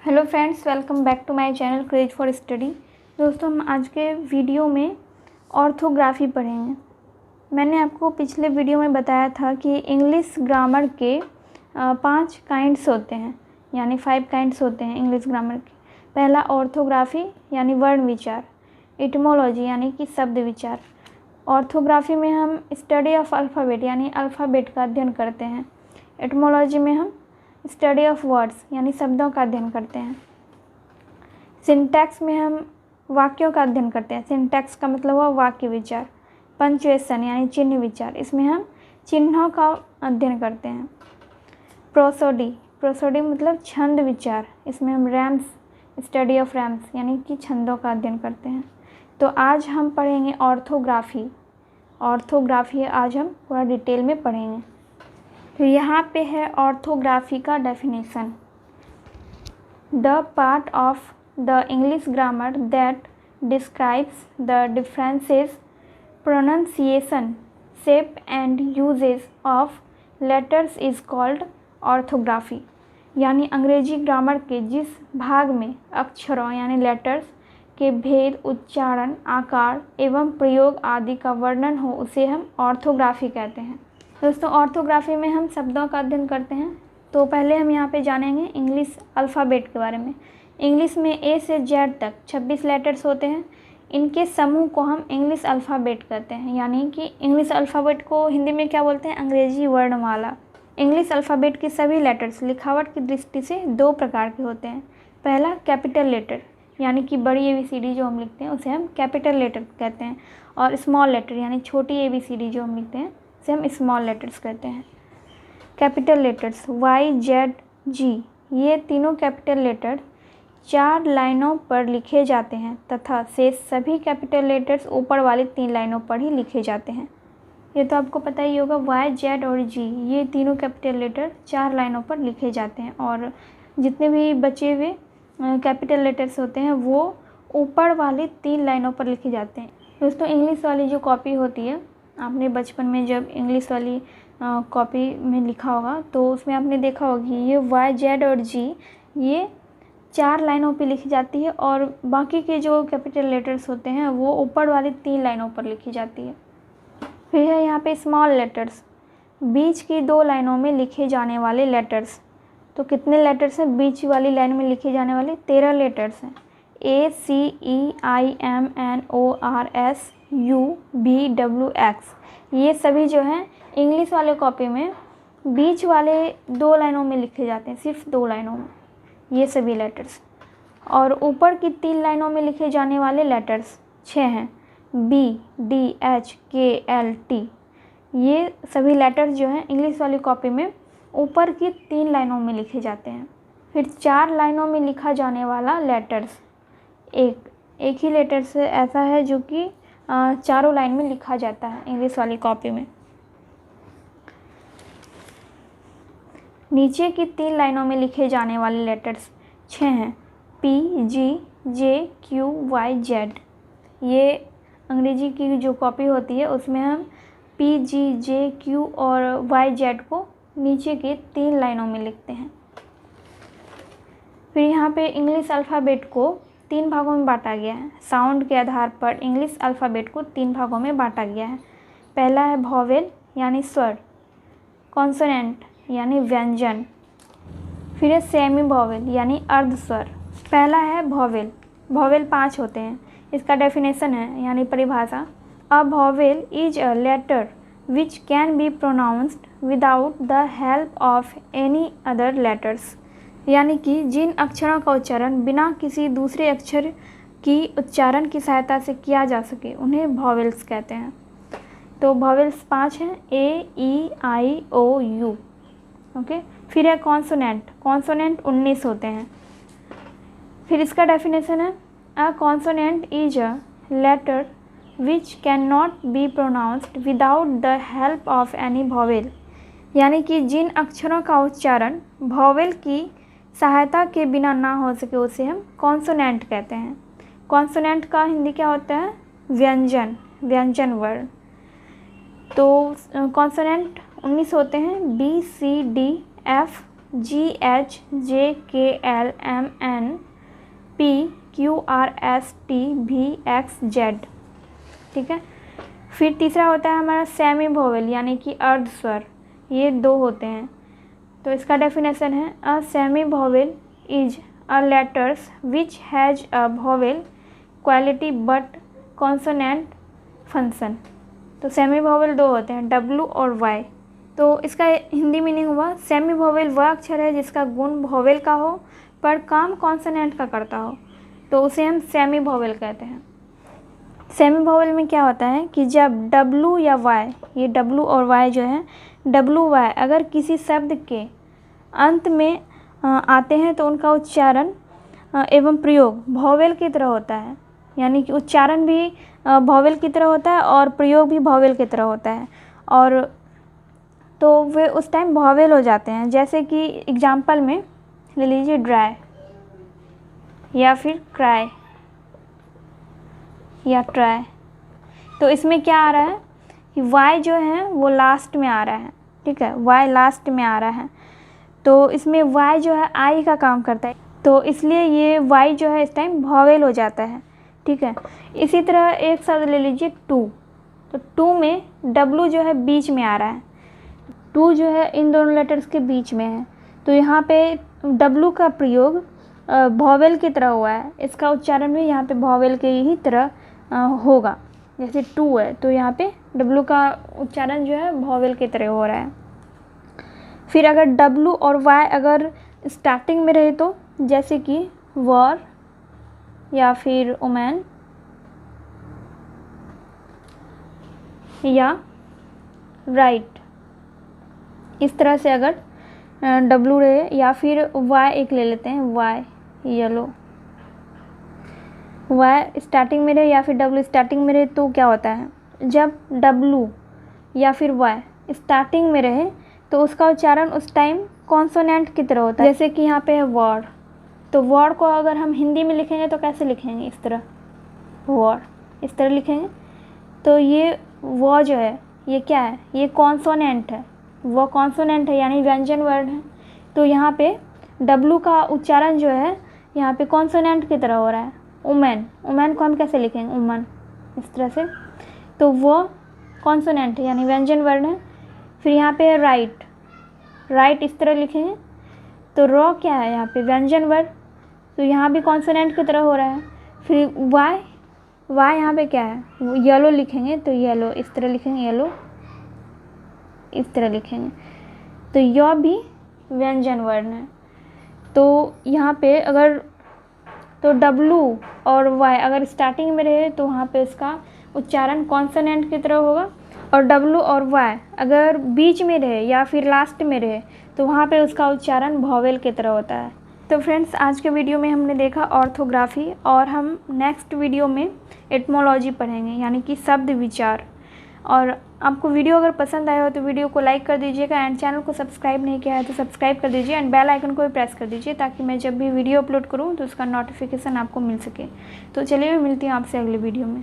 Hello friends, welcome back to my channel craze for study. दोस्तों, हम आज के वीडियो में ऑर्थोग्राफी पढ़ेंगे। मैंने आपको पिछले वीडियो में बताया था कि इंग्लिश ग्रामर के 5 काइंड्स होते हैं, यानी 5 काइंड्स होते हैं इंग्लिश ग्रामर के। पहला ऑर्थोग्राफी यानी वर्ण विचार, इटमोलॉजी यानी कि शब्द विचार। ऑर्थोग्राफी में हम स्टडी ऑफ अल्फ़ाबेट यानी अल्फ़ाबेट का अध्ययन करते हैं। इटमोलॉजी में हम स्टडी ऑफ वर्ड्स यानी शब्दों का अध्ययन करते हैं। सिंटैक्स में हम वाक्यों का अध्ययन करते हैं। सिंटैक्स का मतलब हुआ वाक्य विचार। पंक्चुएशन यानी चिन्ह विचार, इसमें हम चिन्हों का अध्ययन करते हैं। प्रोसोडी मतलब छंद विचार, इसमें हम रैम्स, स्टडी ऑफ रैम्स यानी कि छंदों का अध्ययन करते हैं। तो आज हम पढ़ेंगे ऑर्थोग्राफी आज हम पूरा डिटेल में पढ़ेंगे। तो यहाँ पे है ऑर्थोग्राफी का definition. The part of the English grammar that describes the differences, pronunciation, shape and uses of letters is called orthography. यानी अंग्रेजी ग्रामर के जिस भाग में अक्षरों यानी लेटर्स के भेद, उच्चारण, आकार एवं प्रयोग आदि का वर्णन हो उसे हम ऑर्थोग्राफी कहते हैं। दोस्तों, ऑर्थोग्राफी में हम शब्दों का अध्ययन करते हैं। तो पहले हम यहाँ पे जानेंगे इंग्लिश अल्फ़ाबेट के बारे में। इंग्लिश में ए से जेड तक 26 लेटर्स होते हैं। इनके समूह को हम इंग्लिश अल्फ़ाबेट कहते हैं। यानी कि इंग्लिश अल्फ़ाबेट को हिंदी में क्या बोलते हैं? अंग्रेजी वर्णमाला। इंग्लिश अल्फ़ाबेट के सभी लेटर्स लिखावट की दृष्टि से 2 प्रकार के होते हैं। पहला कैपिटल लेटर यानी कि बड़ी ABCD जो हम लिखते हैं उसे हम कैपिटल लेटर कहते हैं, और स्मॉल लेटर यानी छोटी ABCD जो हम लिखते हैं उसे हम स्मॉल लेटर्स कहते हैं। Capital letters Y, Z, G, ये तीनों कैपिटल लेटर 4 लाइनों पर लिखे जाते हैं तथा शेष सभी कैपिटल लेटर्स ऊपर वाली 3 लाइनों पर ही लिखे जाते हैं। ये तो आपको पता ही होगा, Y, Z और G ये तीनों कैपिटल लेटर 4 लाइनों पर लिखे जाते हैं, और जितने भी बचे हुए कैपिटल लेटर्स होते हैं वो ऊपर वाली 3 लाइनों पर लिखे जाते हैं। दोस्तों, इंग्लिश वाली जो कॉपी होती है, आपने बचपन में जब इंग्लिश वाली कॉपी में लिखा होगा तो उसमें आपने देखा होगा कि ये Y, Z और G ये 4 लाइनों पे लिखी जाती है, और बाकी के जो कैपिटल लेटर्स होते हैं वो ऊपर वाली 3 लाइनों पर लिखी जाती है। फिर है यहाँ पे स्मॉल लेटर्स, बीच की 2 लाइनों में लिखे जाने वाले लेटर्स। तो कितने लेटर्स हैं बीच वाली लाइन में लिखे जाने वाले? 13 लेटर्स हैं। ACEIMNORSUVWX ये सभी जो हैं इंग्लिश वाले कॉपी में बीच वाले 2 लाइनों में लिखे जाते हैं, सिर्फ 2 लाइनों में ये सभी लेटर्स। और ऊपर की 3 लाइनों में लिखे जाने वाले लेटर्स 6 हैं। BDHKLT ये सभी लेटर्स जो हैं इंग्लिश वाली कॉपी में ऊपर की 3 लाइनों में लिखे जाते हैं। फिर 4 लाइनों में लिखा जाने वाला लेटर्स एक ही लेटर से ऐसा है जो कि 4 लाइन में लिखा जाता है इंग्लिश वाली कॉपी में। नीचे की 3 लाइनों में लिखे जाने वाले लेटर्स 6 हैं। PGJQYZ ये अंग्रेजी की जो कॉपी होती है उसमें हम PGJQ और YZ को नीचे के 3 लाइनों में लिखते हैं। फिर यहाँ पे इंग्लिश अल्फ़ाबेट को 3 भागों में बांटा गया है। साउंड के आधार पर इंग्लिश अल्फ़ाबेट को 3 भागों में बांटा गया है। पहला है वॉवेल यानी स्वर, कॉन्सोनेंट यानी व्यंजन, फिर है सेमी वॉवेल यानी अर्ध स्वर। पहला है वॉवेल। वॉवेल 5 होते हैं। इसका डेफिनेशन है यानी परिभाषा, a vowel is a letter which can be pronounced without the help of any other letters. यानी कि जिन अक्षरों का उच्चारण बिना किसी दूसरे अक्षर की उच्चारण की सहायता से किया जा सके उन्हें वॉवेल्स कहते हैं। तो वॉवेल्स 5 हैं, AEIOU। ओके। फिर है कॉन्सोनेंट 19 होते हैं। फिर इसका डेफिनेशन है, a consonant is a letter which can not be pronounced without the help of any vowel. यानी कि जिन अक्षरों का उच्चारण वॉवेल की सहायता के बिना ना हो सके उसे हम कॉन्सोनेंट कहते हैं। कॉन्सोनेंट का हिंदी क्या होता है? व्यंजन वर्ण। तो कॉन्सोनेंट 19 होते हैं, BCDF GHJKLMNPQRSTVXZ। ठीक है। फिर तीसरा होता है हमारा सेमी वोवेल यानी कि अर्ध स्वर, ये दो होते हैं। तो इसका डेफिनेशन है a semi vowel is a letters which has a vowel quality but consonant function. तो सेमी वोवेल दो होते हैं, W और Y। तो इसका हिंदी मीनिंग हुआ सेमी वोवेल वह अक्षर है जिसका गुण वोवेल का हो पर काम कॉन्सोनेंट का करता हो, तो उसे हम सेमी वोवेल कहते हैं। सेमी वोवेल में क्या होता है कि जब W या Y, ये W और Y जो है, W Y अगर किसी शब्द के अंत में आते हैं तो उनका उच्चारण एवं प्रयोग वोवेल की तरह होता है, यानी कि उच्चारण भी वोवेल की तरह होता है और प्रयोग भी वोवेल की तरह होता है, और तो वे उस टाइम वोवेल हो जाते हैं। जैसे कि एग्जाम्पल में ले लीजिए ड्राई या फिर क्राई या ट्राई। तो इसमें क्या आ रहा है कि Y जो है वो लास्ट में आ रहा है। ठीक है, Y लास्ट में आ रहा है, तो इसमें Y जो है आई का काम करता है, तो इसलिए ये Y जो है इस टाइम वोवेल हो जाता है। ठीक है। इसी तरह एक शब्द ले लीजिए टू, तो टू में W जो है बीच में आ रहा है, टू जो है इन दोनों लेटर्स के बीच में है, तो यहाँ पे W का प्रयोग वोवेल की तरह हुआ है, इसका उच्चारण भी यहाँ पे वोवेल के ही तरह होगा। जैसे टू है तो यहाँ पे W का उच्चारण जो है वोवेल की तरह हो रहा है। फिर अगर W और Y अगर स्टार्टिंग में रहे तो जैसे कि वॉर या फिर वुमेन या राइट, इस तरह से अगर W रहे, या फिर Y एक ले लेते हैं, Y येलो, Y स्टार्टिंग में रहे या फिर W स्टार्टिंग में रहे तो क्या होता है, जब W या फिर Y स्टार्टिंग में रहे तो उसका उच्चारण उस टाइम कॉन्सोनेंट की तरह होता है। जैसे कि यहाँ पे है वॉर, तो वॉर को अगर हम हिंदी में लिखेंगे तो कैसे लिखेंगे, इस तरह, वॉर इस तरह लिखेंगे। तो ये वो जो है ये क्या है, ये कॉन्सोनेंट है, वो कॉन्सोनेंट है यानी व्यंजन वर्ण है, तो यहाँ पे W का उच्चारण जो है यहाँ पे कॉन्सोनेंट की तरह हो रहा है। वुमेन, वुमेन को हम कैसे लिखेंगे, वुमन, इस तरह से, तो वो कॉन्सोनेंट है यानी व्यंजन वर्ण है। फिर यहाँ पे है राइट, राइट इस तरह लिखेंगे, तो रॉ क्या है यहाँ पे व्यंजन वर्ण, तो यहाँ भी कॉन्सोनेंट की तरह हो रहा है। फिर Y, Y यहाँ पे क्या है, येलो लिखेंगे, तो येलो इस तरह लिखेंगे, येलो इस तरह लिखेंगे, तो यह भी व्यंजन वर्ण है। तो यहाँ पे अगर तो W और Y अगर स्टार्टिंग में रहे तो वहाँ पे इसका उच्चारण कॉन्सोनेंट की तरह होगा, और W और Y अगर बीच में रहे या फिर लास्ट में रहे तो वहाँ पे उसका उच्चारण वोवेल की तरह होता है। तो फ्रेंड्स, आज के वीडियो में हमने देखा ऑर्थोग्राफी, और हम नेक्स्ट वीडियो में एटमोलॉजी पढ़ेंगे यानी कि शब्द विचार। और आपको वीडियो अगर पसंद आया हो तो वीडियो को लाइक कर दीजिएगा, एंड चैनल को सब्सक्राइब नहीं किया है तो सब्सक्राइब कर दीजिए, एंड बेल आइकन को भी प्रेस कर दीजिए ताकि मैं जब भी वीडियो अपलोड करूँ तो उसका नोटिफिकेशन आपको मिल सके। तो चलिए, मैं मिलती हूँ आपसे अगले वीडियो में।